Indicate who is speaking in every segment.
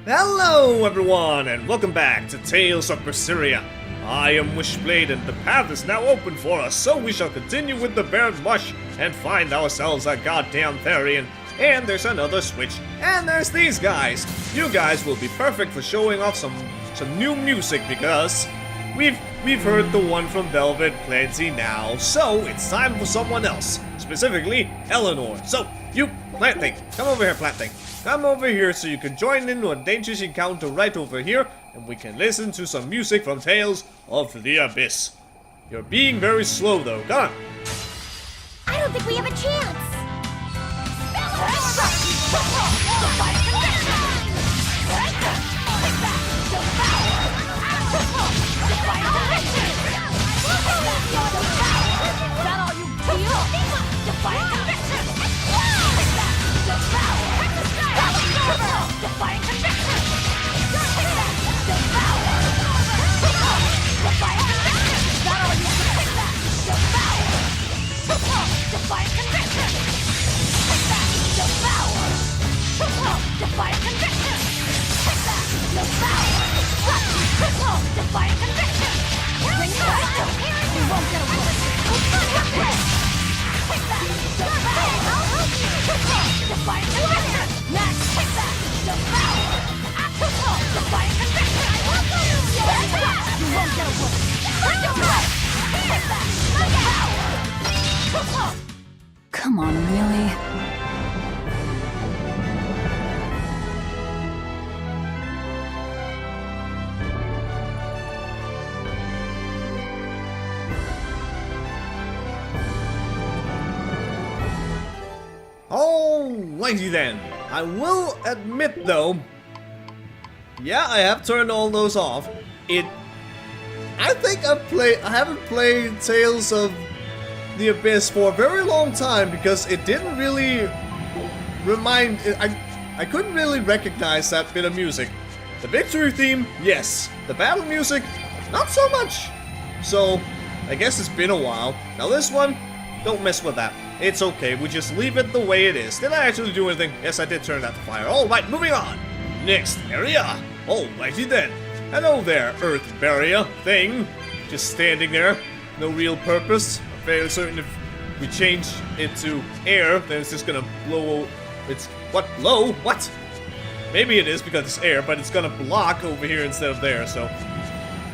Speaker 1: Hello everyone, and welcome back to Tales of Berseria. I am Wishblade, and the path is now open for us, so we shall continue with the Baird Marsh and find ourselves a goddamn Therian. And there's another switch, and there's these guys. You guys will be perfect for showing off some new music because we've heard the one from Velvet plenty now, so it's time for someone else, specifically Eleanor. So you, Plant Thing, come over here, Plant Thing. Come over here so you can join in on Dangerous Encounter right over here, and we can listen to some music from Tales of the Abyss. You're being very slow though, come on.
Speaker 2: I don't think we have a chance.
Speaker 3: Come on, really?
Speaker 1: Alrighty then. I will admit though, yeah, I have turned all those off. I think I haven't played Tales of the Abyss for a very long time because it didn't really I couldn't really recognize that bit of music. The victory theme, yes. The battle music, not so much. So, I guess it's been a while. Now this one, don't mess with that. It's okay, we just leave it the way it is. Did I actually do anything? Yes, I did turn out the fire. Alright, moving on. Next area. Alrighty then. Hello there, Earth Barrier thing. Just standing there. No real purpose. I'm fairly certain if we change it to air, then it's just gonna blow. It's what? Blow? What? Maybe it is because it's air, but it's gonna block over here instead of there, so.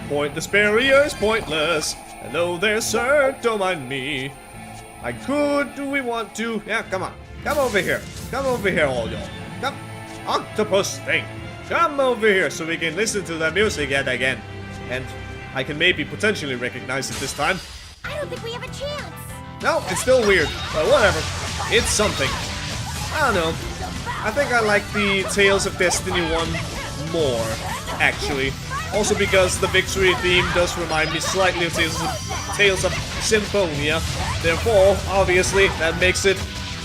Speaker 1: Pointless barrier is pointless. Hello there, sir. Don't mind me. I could. Do we want to? Yeah, come on. Come over here. Come over here, all y'all. Come. Octopus thing. Come over here so we can listen to the music yet again. And I can maybe potentially recognize it this time.
Speaker 2: I don't think we have a chance.
Speaker 1: No, it's still weird. But whatever. It's something. I don't know. I think I like the Tales of Destiny one more, actually. Also because the victory theme does remind me slightly of Tales of Symphonia. Therefore, obviously, that makes it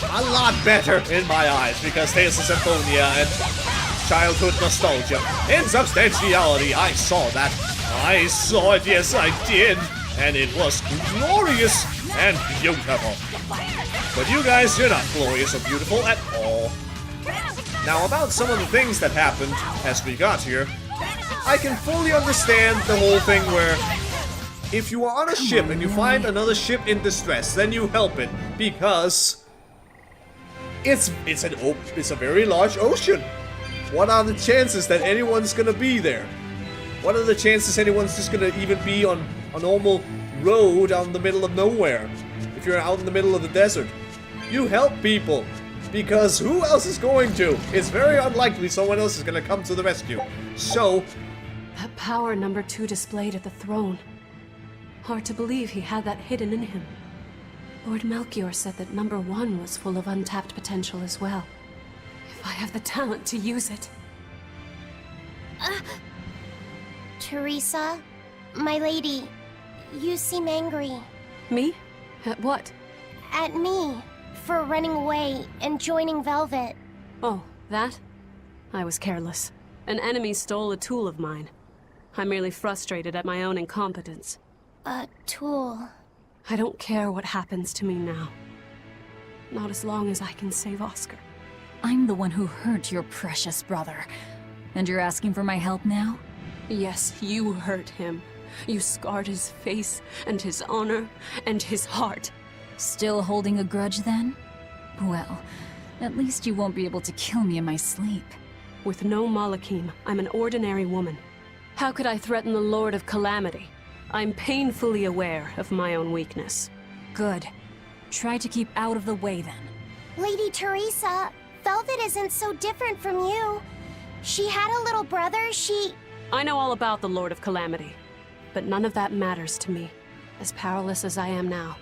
Speaker 1: a lot better in my eyes because Tales of Symphonia and childhood nostalgia. In substantiality, I saw that. I saw it, yes I did. And it was glorious and beautiful. But you guys, you're not glorious or beautiful at all. Now about some of the things that happened as we got here, I can fully understand the whole thing where if you are on a ship and you find another ship in distress, then you help it because it's a very large ocean. What are the chances that anyone's gonna be there? What are the chances anyone's just gonna even be on a normal road out in the middle of nowhere? If you're out in the middle of the desert, you help people because who else is going to? It's very unlikely someone else is gonna come to the rescue. So,
Speaker 3: That power number 2 displayed at the throne. Hard to believe he had that hidden in him. Lord Melchior said that number 1 was full of untapped potential as well. If I have the talent to use it.
Speaker 2: Teresa, my lady, you seem angry.
Speaker 3: Me? At what?
Speaker 2: At me, for running away and joining Velvet.
Speaker 3: Oh, that? I was careless. An enemy stole a tool of mine. I'm merely frustrated at my own incompetence.
Speaker 2: A tool.
Speaker 3: I don't care what happens to me now. Not as long as I can save Oscar.
Speaker 4: I'm the one who hurt your precious brother. And you're asking for my help now?
Speaker 3: Yes, you hurt him. You scarred his face, and his honor, and his heart.
Speaker 4: Still holding a grudge then? Well, at least you won't be able to kill me in my sleep.
Speaker 3: With no Malakim, I'm an ordinary woman. How could I threaten the Lord of Calamity? I'm painfully aware of my own weakness.
Speaker 4: Good. Try to keep out of the way then.
Speaker 2: Lady Teresa, Velvet isn't so different from you. She had a little brother,
Speaker 3: I know all about the Lord of Calamity, but none of that matters to me. As powerless as I am now,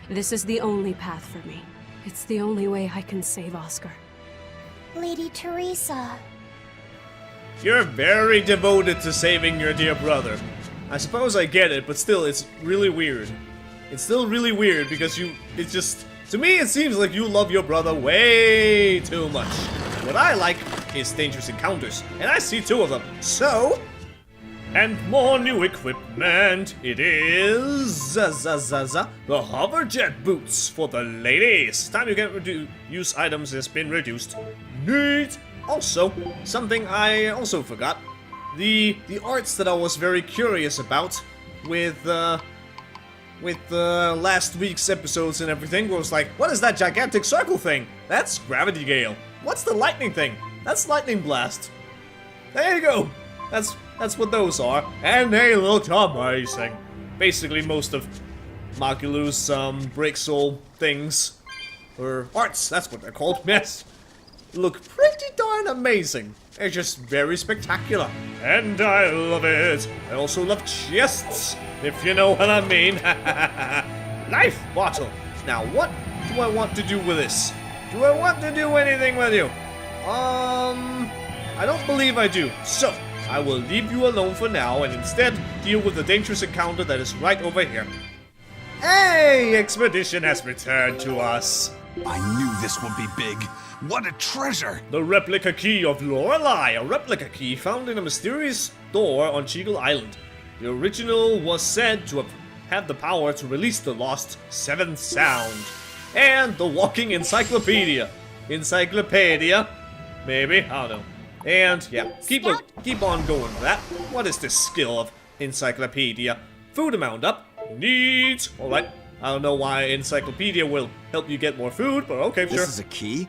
Speaker 3: this is the only path for me. It's the only way I can save Oscar.
Speaker 2: Lady Teresa.
Speaker 1: You're very devoted to saving your dear brother. I suppose I get it, but still, it's really weird. It's still really weird because it's just, to me it seems like you love your brother way too much. What I like is dangerous encounters, and I see 2 of them, so... And more new equipment. It is the hoverjet boots for the ladies. Time you can use items has been reduced. Neat. Also, something I also forgot. The arts that I was very curious about with last week's episodes and everything was like, what is that gigantic circle thing? That's Gravity Gale. What's the lightning thing? That's Lightning Blast. There you go. That's what those are, and they look amazing. Basically, most of Magulu's Break Soul things, or arts, that's what they're called. Yes, look pretty darn amazing. They're just very spectacular, and I love it. I also love chests, if you know what I mean. Life bottle. Now, what do I want to do with this? Do I want to do anything with you? I don't believe I do. So, I will leave you alone for now and instead deal with the dangerous encounter that is right over here. Hey! Expedition has returned to us.
Speaker 5: I knew this would be big. What a treasure!
Speaker 1: The replica key of Lorelei, a replica key found in a mysterious door on Cheagle Island. The original was said to have had the power to release the lost 7th sound. And the walking encyclopedia. Encyclopedia? Maybe? I don't know. And yeah, keep on going with that. What is this skill of encyclopedia? Food amount up. Neat. Alright. I don't know why encyclopedia will help you get more food, but okay, sure.
Speaker 6: This is a key?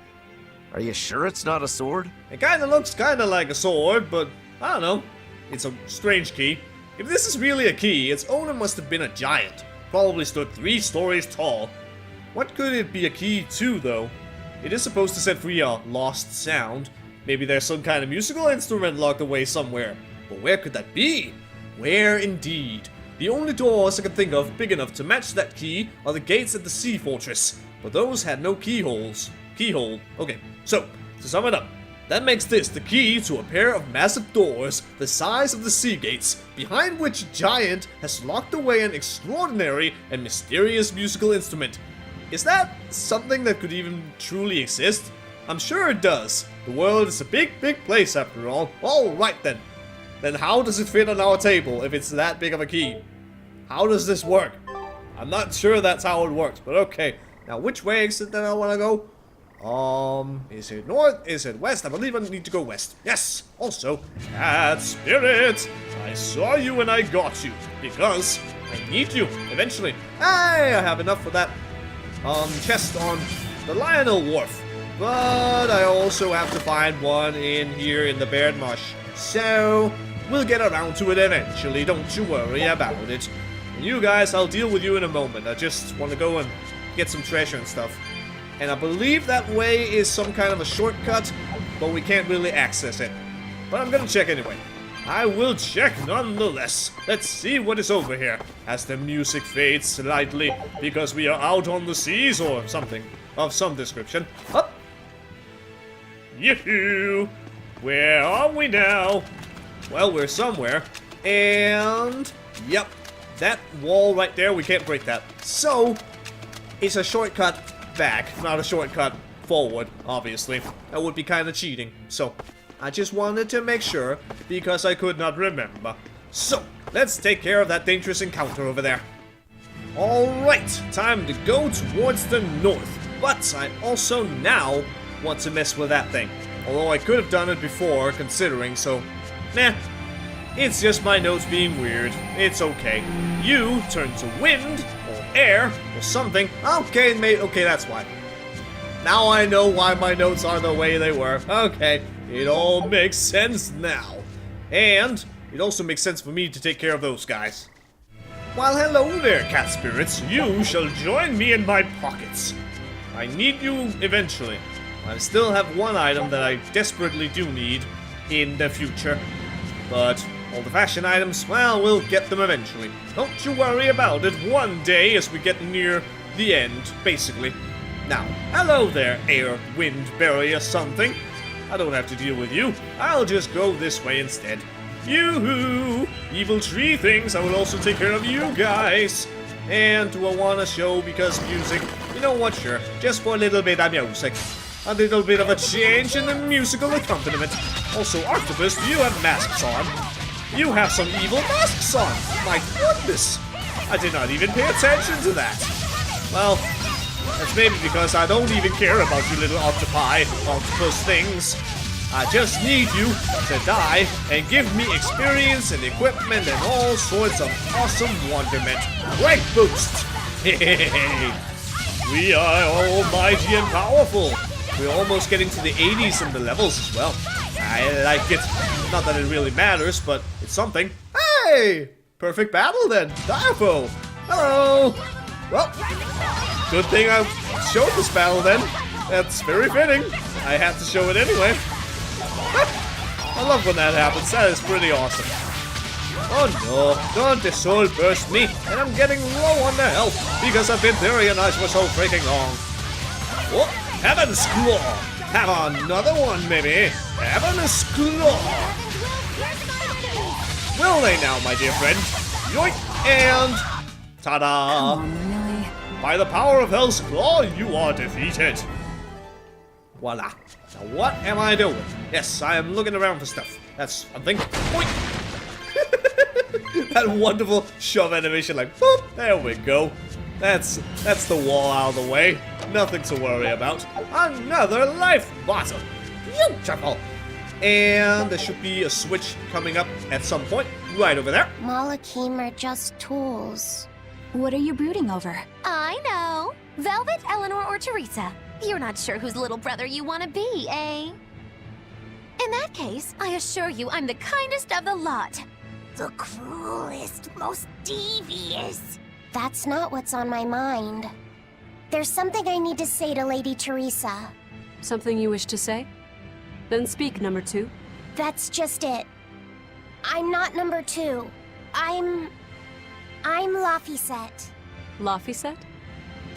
Speaker 6: Are you sure it's not a sword?
Speaker 1: It kinda looks kinda like a sword, but I don't know. It's a strange key. If this is really a key, its owner must have been a giant. Probably stood 3 stories tall. What could it be a key to, though? It is supposed to set free a lost sound. Maybe there's some kind of musical instrument locked away somewhere. But where could that be? Where indeed? The only doors I can think of big enough to match that key are the gates at the Sea Fortress. But those had no keyholes. Keyhole. Okay, so, to sum it up, that makes this the key to a pair of massive doors the size of the sea gates, behind which a giant has locked away an extraordinary and mysterious musical instrument. Is that something that could even truly exist? I'm sure it does. The world is a big, big place after all. Alright then. Then how does it fit on our table if it's that big of a key? How does this work? I'm not sure that's how it works, but okay. Now which way is it that I want to go? Is it north? Is it west? I believe I need to go west. Yes! Also, Cat Spirit! I saw you and I got you. Because I need you, eventually. Hey, I have enough for that chest on the Lionel Wharf. But I also have to find one in here in the Baird Marsh. So, we'll get around to it eventually, don't you worry about it. And you guys, I'll deal with you in a moment. I just want to go and get some treasure and stuff. And I believe that way is some kind of a shortcut, but we can't really access it. But I'm gonna check anyway. I will check nonetheless. Let's see what is over here. As the music fades slightly, because we are out on the seas or something of some description. Up! Yoo-hoo! Where are we now? Well, we're somewhere. And... yep. That wall right there, we can't break that. So, it's a shortcut back, not a shortcut forward, obviously. That would be kind of cheating. So, I just wanted to make sure, because I could not remember. So, let's take care of that dangerous encounter over there. Alright, time to go towards the north. But I also now want to mess with that thing. Although I could have done it before, considering, so... Nah. It's just my notes being weird. It's okay. You turn to wind, or air, or something. Okay, okay, that's why. Now I know why my notes are the way they were. Okay, it all makes sense now. And it also makes sense for me to take care of those guys. Well, hello there, cat spirits. You shall join me in my pockets. I need you eventually. I still have one item that I desperately do need in the future. But all the fashion items, well, we'll get them eventually. Don't you worry about it. One day as we get near the end, basically. Now, hello there, air, wind, barrier, something. I don't have to deal with you. I'll just go this way instead. Yoo-hoo! Evil tree things, I will also take care of you guys. And do I want to show because music? You know what, sure. Just for a little bit of music. A little bit of a change in the musical accompaniment. Also, Octopus, you have masks on. You have some evil masks on. My goodness. I did not even pay attention to that. Well, that's maybe because I don't even care about you little octopus things. I just need you to die and give me experience and equipment and all sorts of awesome wonderment. Rank boost! We are almighty and powerful. We're almost getting to the 80s in the levels as well. I like it. Not that it really matters, but it's something. Hey! Perfect battle then. Direfo! Hello! Well, good thing I showed this battle then. That's very fitting. I had to show it anyway. I love when that happens. That is pretty awesome. Oh no, don't the soul burst me. And I'm getting low on the health because I've been very nice for so freaking long. Oh, Heaven's Claw. Have another one, maybe. Heaven's Claw. Will they now, my dear friend? Yoink! And... ta-da!
Speaker 4: Come on, really?
Speaker 1: By the power of Hell's Claw, you are defeated. Voila. Now what am I doing? Yes, I am looking around for stuff. That's something. Boink! That wonderful shove animation, like, boop, there we go. That's the wall out of the way. Nothing to worry about. Another life bottle. Beautiful. And there should be a switch coming up at some point, right over there.
Speaker 2: Malakim are just tools.
Speaker 7: What are you brooding over?
Speaker 2: I know. Velvet, Eleanor, or Teresa. You're not sure whose little brother you want to be, eh? In that case, I assure you I'm the kindest of the lot. The cruelest, most devious. That's not what's on my mind. There's something I need to say to Lady Teresa.
Speaker 3: Something you wish to say? Then speak, number 2.
Speaker 2: That's just it. I'm not number 2. I'm Laphicet.
Speaker 3: Laphicet?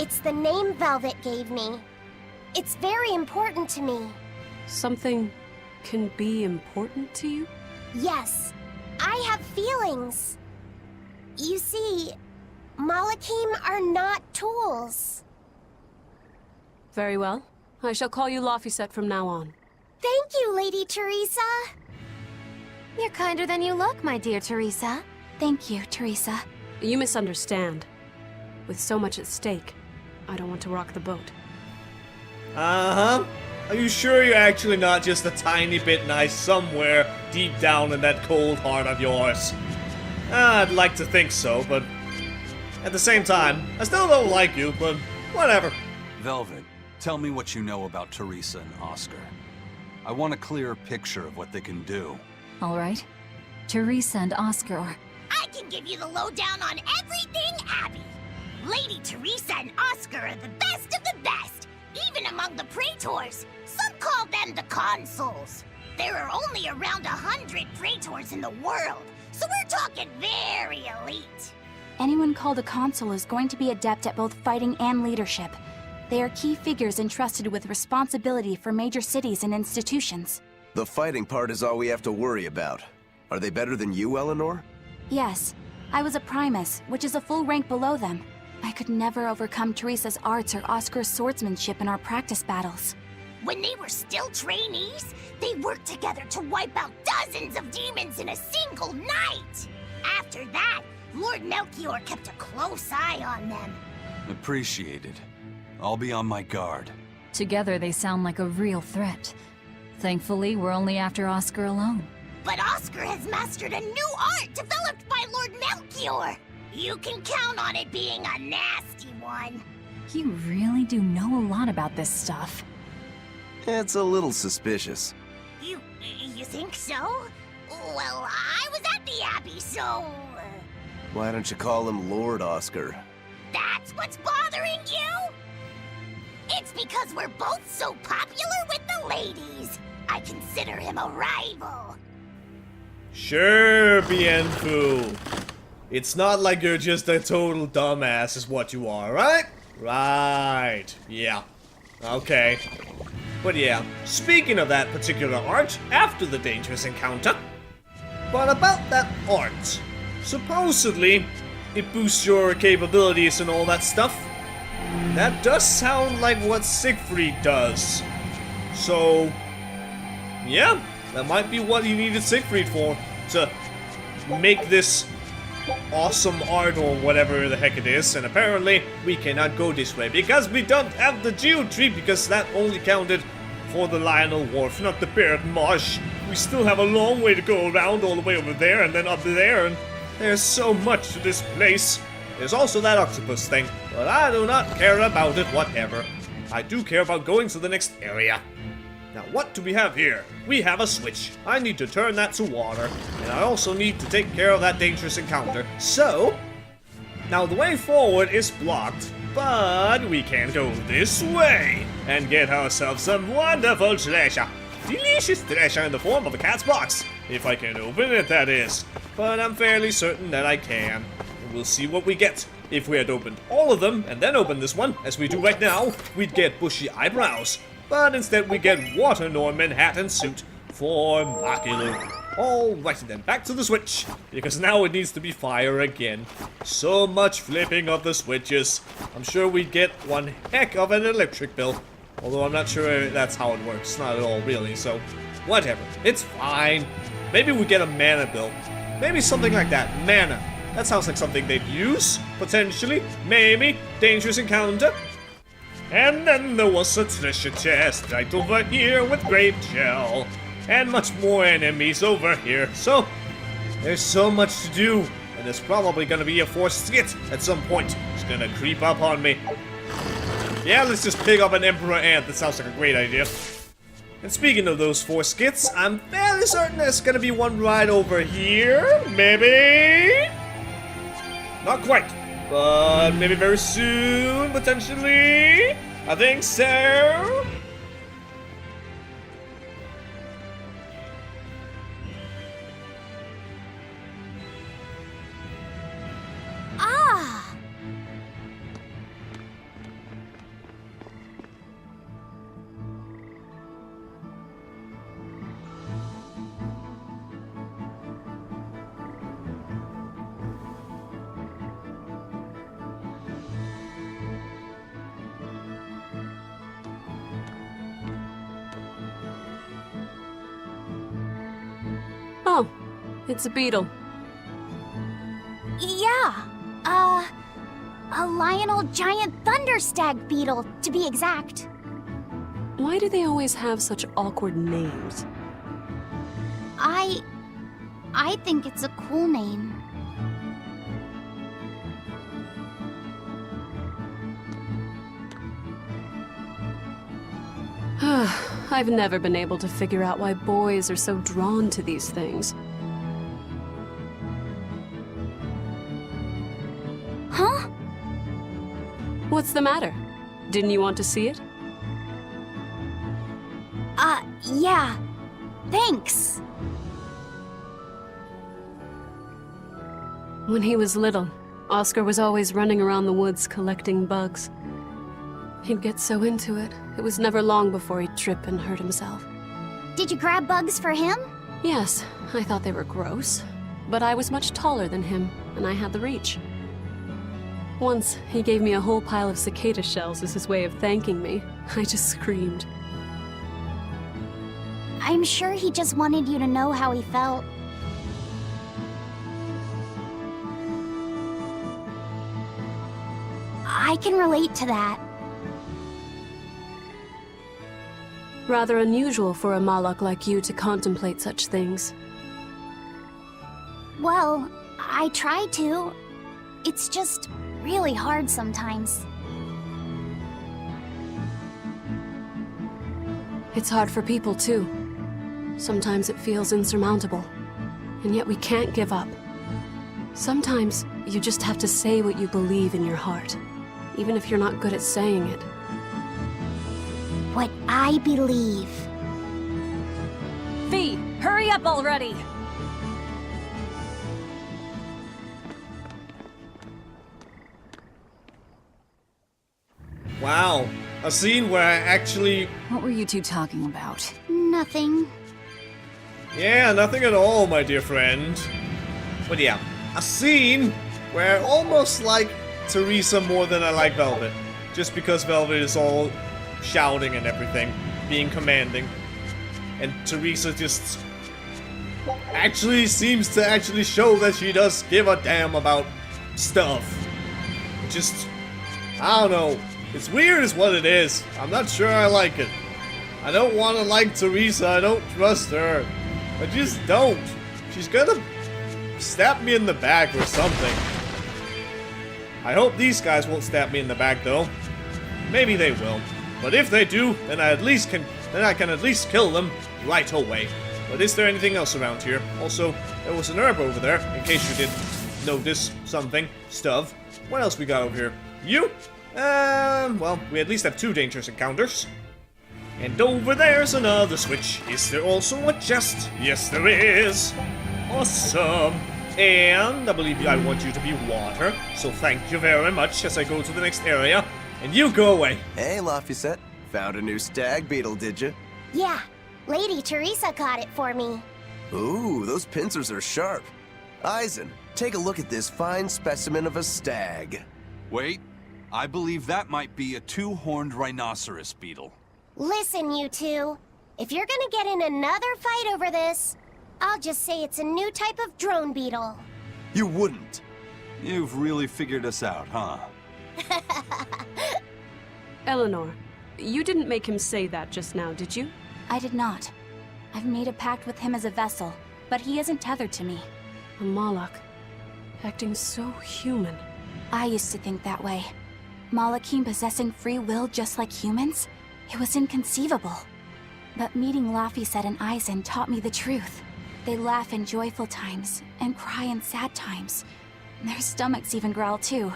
Speaker 2: It's the name Velvet gave me. It's very important to me.
Speaker 3: Something can be important to you?
Speaker 2: Yes, I have feelings. You see, Malakim are not tools.
Speaker 3: Very well. I shall call you Laphicet from now on.
Speaker 2: Thank you, Lady Teresa. You're kinder than you look, my dear Teresa.
Speaker 7: Thank you, Teresa.
Speaker 3: You misunderstand. With so much at stake, I don't want to rock the boat.
Speaker 1: Uh-huh. Are you sure you're actually not just a tiny bit nice somewhere deep down in that cold heart of yours? I'd like to think so, but at the same time, I still don't like you, but whatever.
Speaker 5: Velvet, tell me what you know about Teresa and Oscar. I want a clear picture of what they can do.
Speaker 4: All right. Teresa and Oscar are...
Speaker 8: I can give you the lowdown on everything Abby. Lady Teresa and Oscar are the best of the best, even among the praetors. Some call them the consuls. There are only around 100 praetors in the world, so we're talking very elite.
Speaker 7: Anyone called a consul is going to be adept at both fighting and leadership. They are key figures entrusted with responsibility for major cities and institutions.
Speaker 6: The fighting part is all we have to worry about. Are they better than you, Eleanor?
Speaker 7: Yes. I was a Primus, which is a full rank below them. I could never overcome Teresa's arts or Oscar's swordsmanship in our practice battles.
Speaker 8: When they were still trainees, they worked together to wipe out dozens of demons in a single night. After that, Lord Melchior kept a close eye on them.
Speaker 5: Appreciated. I'll be on my guard.
Speaker 4: Together they sound like a real threat. Thankfully, we're only after Oscar alone.
Speaker 8: But Oscar has mastered a new art developed by Lord Melchior. You can count on it being a nasty one.
Speaker 4: You really do know a lot about this stuff.
Speaker 6: It's a little suspicious.
Speaker 8: You think so? Well, I was at the Abbey, so...
Speaker 6: Why don't you call him Lord Oscar?
Speaker 8: That's what's bothering you? It's because we're both so popular with the ladies. I consider him a rival.
Speaker 1: Sure, Bienfu. It's not like you're just a total dumbass is what you are, right? Right. Yeah. Okay. But yeah, speaking of that particular art, after the dangerous encounter. But about that art. Supposedly, it boosts your capabilities and all that stuff. That does sound like what Siegfried does. So, yeah, that might be what he needed Siegfried for. To make this awesome art or whatever the heck it is. And apparently, we cannot go this way because we don't have the geotree, because that only counted for the Lionel Wharf, not the Baird Marsh. We still have a long way to go around all the way over there and then up there, and there's so much to this place. There's also that octopus thing, but I do not care about it, whatever. I do care about going to the next area. Now, what do we have here? We have a switch. I need to turn that to water, and I also need to take care of that dangerous encounter. So, now the way forward is blocked, but we can go this way and get ourselves some wonderful treasure. Delicious treasure in the form of a cat's box. If I can open it, that is. But I'm fairly certain that I can. And we'll see what we get. If we had opened all of them and then opened this one, as we do right now, we'd get bushy eyebrows. But instead we get Water Norman hat and suit for Makilu. Alrighty then, back to the switch, because now it needs to be fire again. So much flipping of the switches. I'm sure we'd get one heck of an electric bill. Although I'm not sure that's how it works, not at all really, so whatever, it's fine. Maybe we get a mana bill. Maybe something like that, mana. That sounds like something they'd use, potentially, maybe, dangerous encounter. And then there was a treasure chest right over here with grape gel. And much more enemies over here, so there's so much to do. And there's probably gonna be a forced skit at some point. It's gonna creep up on me. Yeah, let's just pick up an Emperor Ant. That sounds like a great idea. And speaking of those 4 skits, I'm fairly certain there's gonna be one right over here. Maybe? Not quite. But maybe very soon, potentially. I think so.
Speaker 8: Ah!
Speaker 3: Oh, it's a beetle.
Speaker 7: Yeah, a Lionel giant thunderstag beetle, to be exact.
Speaker 3: Why do they always have such awkward names?
Speaker 7: I think it's a cool name.
Speaker 3: I've never been able to figure out why boys are so drawn to these things.
Speaker 7: Huh?
Speaker 3: What's the matter? Didn't you want to see it?
Speaker 7: Yeah. Thanks.
Speaker 3: When he was little, Oscar was always running around the woods collecting bugs. He'd get so into it, it was never long before he'd trip and hurt himself.
Speaker 7: Did you grab bugs for him?
Speaker 3: Yes, I thought they were gross, but I was much taller than him, and I had the reach. Once, he gave me a whole pile of cicada shells as his way of thanking me. I just screamed.
Speaker 7: I'm sure he just wanted you to know how he felt. I can relate to that.
Speaker 3: Rather unusual for a Malak like you to contemplate such things.
Speaker 7: Well, I try to. It's just really hard sometimes.
Speaker 3: It's hard for people too. Sometimes it feels insurmountable. And yet we can't give up. Sometimes you just have to say what you believe in your heart, even if you're not good at saying it.
Speaker 7: What I believe.
Speaker 4: Fee, hurry up already!
Speaker 1: Wow, a scene where I actually...
Speaker 4: What were you two talking about?
Speaker 7: Nothing.
Speaker 1: Yeah, nothing at all, my dear friend. But yeah, a scene where I almost like Teresa more than I like Velvet. Just because Velvet is all shouting and everything, being commanding. And Teresa just actually seems to actually show that she does give a damn about stuff. Just, I don't know. It's weird is what it is. I'm not sure I like it. I don't want to like Teresa. I don't trust her. I just don't. She's gonna stab me in the back or something. I hope these guys won't stab me in the back though. Maybe they will. But if they do, then I can at least kill them right away. But is there anything else around here? Also, there was an herb over there, in case you didn't notice something. Stuff. What else we got over here? You? Well, we at least have 2 dangerous encounters. And over there's another switch. Is there also a chest? Yes, there is. Awesome. And I believe I want you to be water, so thank you very much as I go to the next area. And you go away.
Speaker 6: Hey, Laphicet. Found a new stag beetle, did you?
Speaker 8: Yeah, Lady Teresa caught it for me.
Speaker 6: Ooh, those pincers are sharp. Eisen, take a look at this fine specimen of a stag.
Speaker 5: Wait, I believe that might be a 2-horned rhinoceros beetle.
Speaker 8: Listen, you two. If you're gonna get in another fight over this, I'll just say it's a new type of drone beetle.
Speaker 6: You wouldn't.
Speaker 5: You've really figured us out, huh?
Speaker 3: Eleanor, you didn't make him say that just now, did you?
Speaker 7: I did not. I've made a pact with him as a vessel, but he isn't tethered to me.
Speaker 3: A Malak. Acting so human.
Speaker 7: I used to think that way. Malakim possessing free will just like humans? It was inconceivable. But meeting Laphicet and Eisen taught me the truth. They laugh in joyful times, and cry in sad times. Their stomachs even growl too.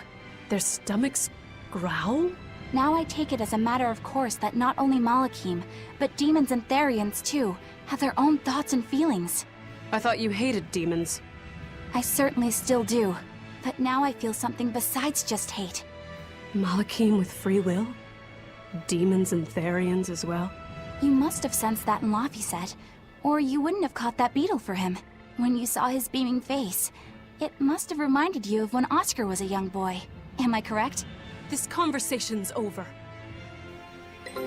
Speaker 3: Their stomachs growl?
Speaker 7: Now I take it as a matter of course that not only Malakim, but demons and Therians too, have their own thoughts and feelings.
Speaker 3: I thought you hated demons.
Speaker 7: I certainly still do, but now I feel something besides just hate.
Speaker 3: Malakim with free will? Demons and Therians as well?
Speaker 7: You must have sensed that in Laphicet, or you wouldn't have caught that beetle for him. When you saw his beaming face, it must have reminded you of when Oscar was a young boy. Am I correct?
Speaker 3: This conversation's over.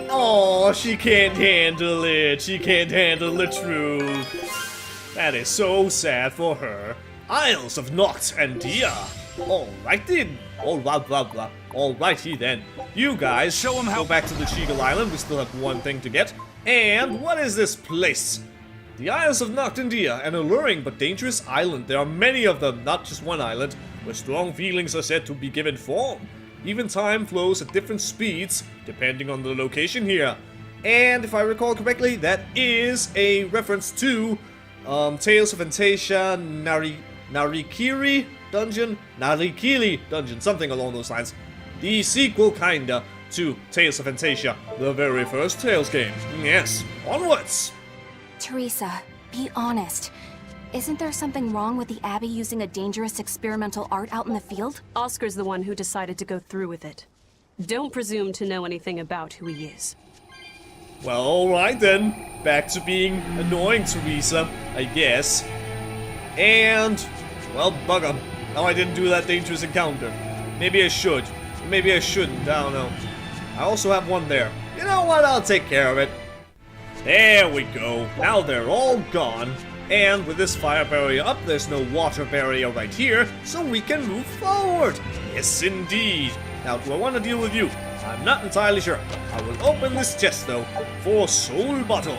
Speaker 1: Oh, she can't handle it. She can't handle the truth. That is so sad for her. Isles of Noct and Dia. Alrighty. Alrighty then. You guys,
Speaker 5: Show 'em how-
Speaker 1: go back to the Cheagle Island. We still have one thing to get. And what is this place? The Isles of Noct and Dia, an alluring but dangerous island. There are many of them, not just one island, where strong feelings are said to be given form. Even time flows at different speeds, depending on the location here. And if I recall correctly, that is a reference to Tales of Phantasia, Narikiri Dungeon, something along those lines. The sequel, kinda, to Tales of Phantasia, the very first Tales game. Yes, onwards!
Speaker 7: Teresa, be honest. Isn't there something wrong with the Abbey using a dangerous experimental art out in the field?
Speaker 3: Oscar's the one who decided to go through with it. Don't presume to know anything about who he is.
Speaker 1: Well, alright then. Back to being annoying Teresa, I guess. And, well, bug 'em. Now I didn't do that dangerous encounter. Maybe I should. Maybe I shouldn't, I don't know. I also have one there. You know what, I'll take care of it. There we go. Now they're all gone. And with this fire barrier up, there's no water barrier right here, so we can move forward. Yes, indeed. Now, do I want to deal with you? I'm not entirely sure. I will open this chest though for Soul Bottle.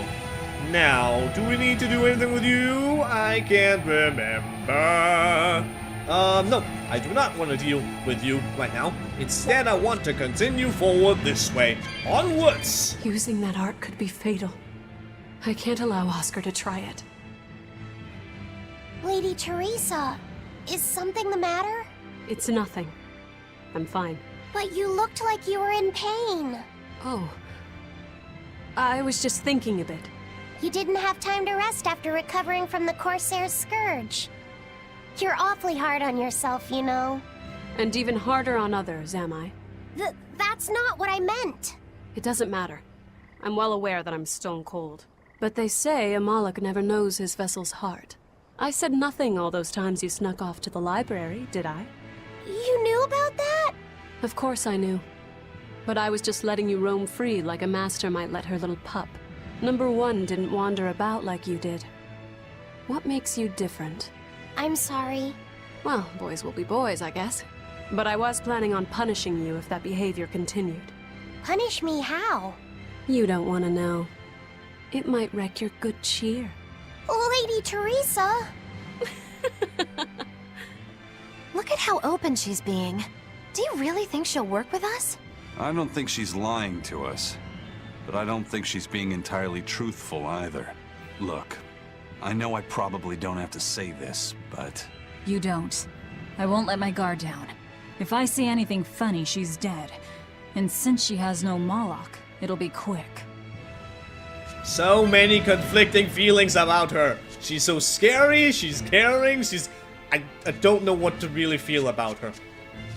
Speaker 1: Now, do we need to do anything with you? I can't remember. No, I do not want to deal with you right now. Instead, I want to continue forward this way. Onwards!
Speaker 3: Using that art could be fatal. I can't allow Oscar to try it.
Speaker 2: Lady Teresa, is something the matter?
Speaker 3: It's nothing. I'm fine.
Speaker 2: But you looked like you were in pain.
Speaker 3: Oh. I was just thinking a bit.
Speaker 2: You didn't have time to rest after recovering from the Corsair's scourge. You're awfully hard on yourself, you know.
Speaker 3: And even harder on others, am I?
Speaker 2: That's not what I meant.
Speaker 3: It doesn't matter. I'm well aware that I'm stone cold. But they say a Moloch never knows his vessel's heart. I said nothing all those times you snuck off to the library, did I?
Speaker 2: You knew about that?
Speaker 3: Of course I knew. But I was just letting you roam free like a master might let her little pup. Number 1 didn't wander about like you did. What makes you different?
Speaker 2: I'm sorry.
Speaker 3: Well, boys will be boys, I guess. But I was planning on punishing you if that behavior continued.
Speaker 2: Punish me how?
Speaker 3: You don't want to know. It might wreck your good cheer.
Speaker 2: Lady Teresa! Look at how open she's being. Do you really think she'll work with us?
Speaker 5: I don't think she's lying to us. But I don't think she's being entirely truthful either. Look, I know I probably don't have to say this, but...
Speaker 4: You don't. I won't let my guard down. If I see anything funny, she's dead. And since she has no Moloch, it'll be quick.
Speaker 1: So many conflicting feelings about her. She's so scary, she's caring, I don't know what to really feel about her.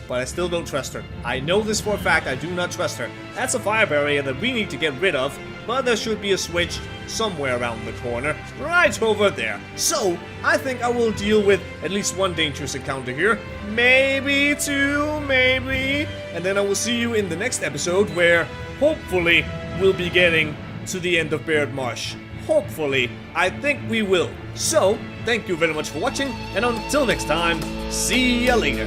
Speaker 1: But I still don't trust her. I know this for a fact, I do not trust her. That's a fire barrier that we need to get rid of, but there should be a switch somewhere around the corner, right over there. So, I think I will deal with at least one dangerous encounter here. Maybe 2, maybe. And then I will see you in the next episode where, hopefully, we'll be getting to the end of Baird Marsh. Hopefully, I think we will. So, thank you very much for watching, and until next time, see ya later.